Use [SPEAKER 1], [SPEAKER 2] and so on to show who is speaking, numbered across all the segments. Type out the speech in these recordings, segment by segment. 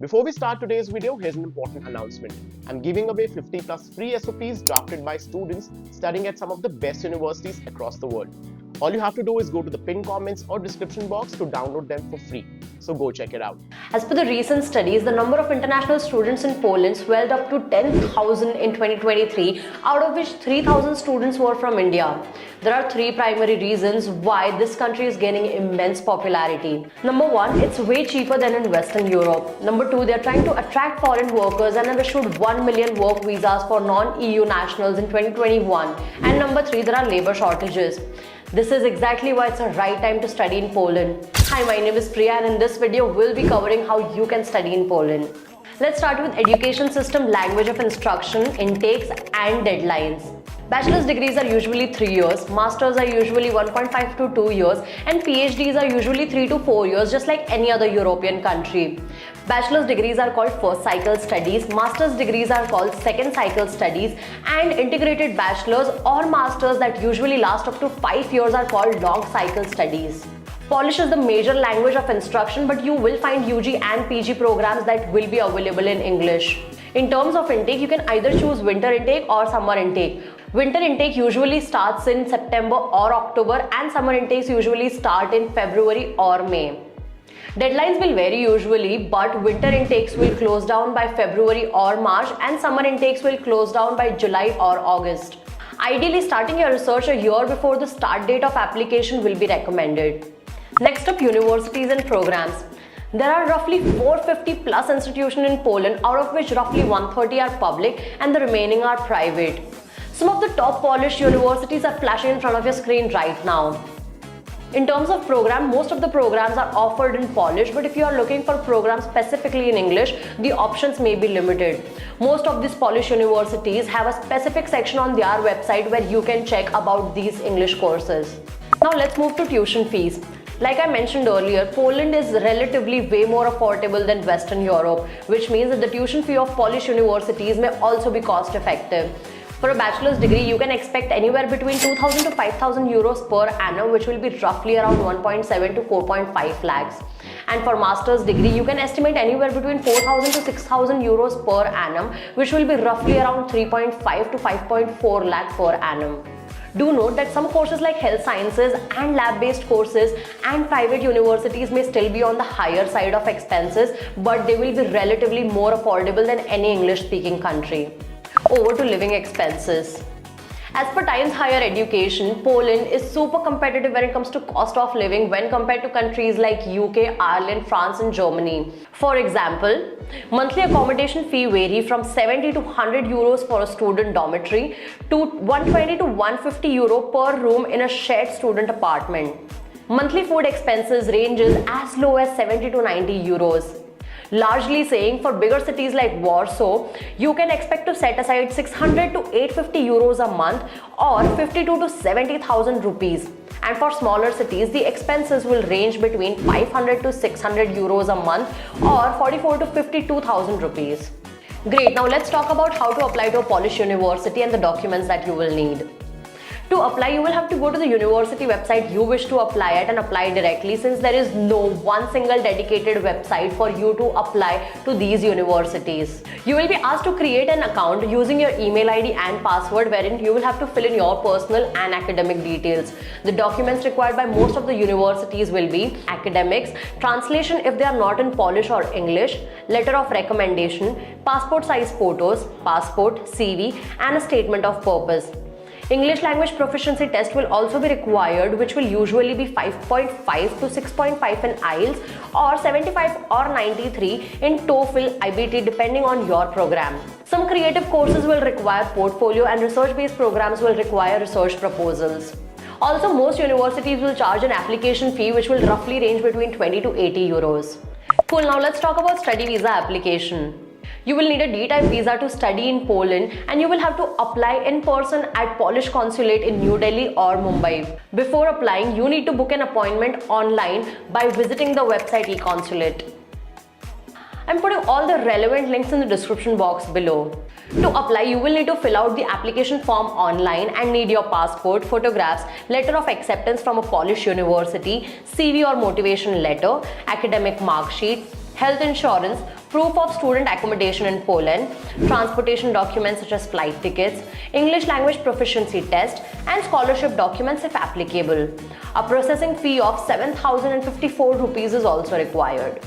[SPEAKER 1] Before we start today's video, here's an important announcement. I'm giving away 50 plus free SOPs drafted by students studying at some of the best universities across the world. All you have to do is go to the pinned comments or description box to download them for free. So go check it out.
[SPEAKER 2] As per the recent studies, the number of international students in Poland swelled up to 10,000 in 2023, out of which 3,000 students were from India. There are three primary reasons why this country is gaining immense popularity. Number one, it's way cheaper than in Western Europe. Number two, they're trying to attract foreign workers and have issued 1 million work visas for non-EU nationals in 2021. And number three, there are labor shortages. This is exactly why it's a right time to study in Poland. Hi, my name is Priya, and in this video we'll be covering how you can study in Poland. Let's start with education system, language of instruction, intakes and deadlines. Bachelor's degrees are usually 3 years, masters are usually 1.5 to 2 years, and PhDs are usually 3 to 4 years, just like any other European country. Bachelor's degrees are called first cycle studies, master's degrees are called second cycle studies, and integrated bachelor's or masters that usually last up to 5 years are called long cycle studies. Polish is the major language of instruction, but you will find UG and PG programs that will be available in English. In terms of intake, you can either choose winter intake or summer intake. Winter intake usually starts in September or October, and summer intakes usually start in February or May. Deadlines will vary usually, but winter intakes will close down by February or March, and summer intakes will close down by July or August. Ideally, starting your research a year before the start date of application will be recommended. Next up, universities and programs. There are roughly 450 plus institutions in Poland, out of which roughly 130 are public and the remaining are private. Some of the top Polish universities are flashing in front of your screen right now. In terms of program, most of the programs are offered in Polish, but if you are looking for programs specifically in English, the options may be limited. Most of these Polish universities have a specific section on their website where you can check about these English courses. Now let's move to tuition fees. Like I mentioned earlier, Poland is relatively way more affordable than Western Europe, which means that the tuition fee of Polish universities may also be cost effective. For a bachelor's degree, you can expect anywhere between 2,000 to 5,000 euros per annum, which will be roughly around 1.7 to 4.5 lakhs. And for master's degree, you can estimate anywhere between 4,000 to 6,000 euros per annum, which will be roughly around 3.5 to 5.4 lakh per annum. Do note that some courses like health sciences and lab-based courses and private universities may still be on the higher side of expenses, but they will be relatively more affordable than any English-speaking country. Over to living expenses. As per Times Higher Education, Poland is super competitive when it comes to cost of living when compared to countries like UK, Ireland, France and Germany. For example, monthly accommodation fee vary from 70 to 100 euros for a student dormitory to 120 to 150 euro per room in a shared student apartment. Monthly food expenses ranges as low as 70 to 90 euros. Largely saying, for bigger cities like Warsaw, you can expect to set aside 600 to 850 euros a month or 52 to 70,000 rupees. And for smaller cities, the expenses will range between 500 to 600 euros a month or 44 to 52,000 rupees. Great, now let's talk about how to apply to a Polish university and the documents that you will need. To apply, you will have to go to the university website you wish to apply at and apply directly, since there is no one single dedicated website for you to apply to these universities. You will be asked to create an account using your email ID and password, wherein you will have to fill in your personal and academic details. The documents required by most of the universities will be academics, translation if they are not in Polish or English, letter of recommendation, passport size photos, passport, CV, and a statement of purpose. English language proficiency test will also be required, which will usually be 5.5 to 6.5 in IELTS or 75 or 93 in TOEFL IBT depending on your program. Some creative courses will require portfolio and research-based programs will require research proposals. Also, most universities will charge an application fee which will roughly range between 20 to 80 euros. Cool, now let's talk about study visa application. You will need a D-type visa to study in Poland, and you will have to apply in person at Polish consulate in New Delhi or Mumbai. Before applying, you need to book an appointment online by visiting the website e-consulate. I'm putting all the relevant links in the description box below. To apply, you will need to fill out the application form online and need your passport, photographs, letter of acceptance from a Polish university, CV or motivation letter, academic mark sheet, health insurance, proof of student accommodation in Poland, transportation documents such as flight tickets, English language proficiency test, and scholarship documents if applicable. A processing fee of 7,054 rupees is also required.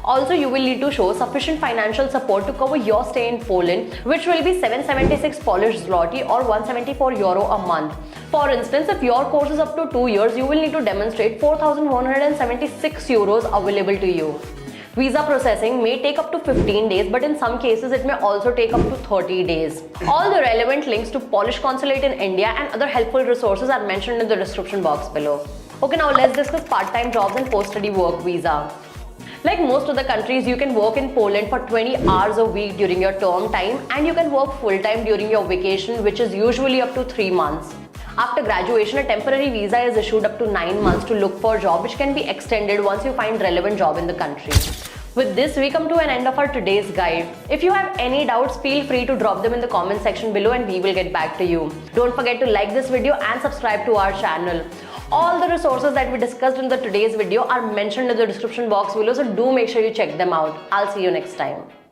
[SPEAKER 2] Also, you will need to show sufficient financial support to cover your stay in Poland, which will be 776 Polish zloty or 174 euro a month. For instance, if your course is up to 2 years, you will need to demonstrate 4,176 euros available to you. Visa processing may take up to 15 days, but in some cases it may also take up to 30 days. All the relevant links to Polish consulate in India and other helpful resources are mentioned in the description box below. Okay, now let's discuss part-time jobs and post-study work visa. Like most other countries, you can work in Poland for 20 hours a week during your term time, and you can work full-time during your vacation, which is usually up to 3 months. After graduation, a temporary visa is issued up to 9 months to look for a job, which can be extended once you find relevant job in the country. With this, we come to an end of our today's guide. If you have any doubts, feel free to drop them in the comment section below and we will get back to you. Don't forget to like this video and subscribe to our channel. All the resources that we discussed in today's video are mentioned in the description box below, so do make sure you check them out. I'll see you next time.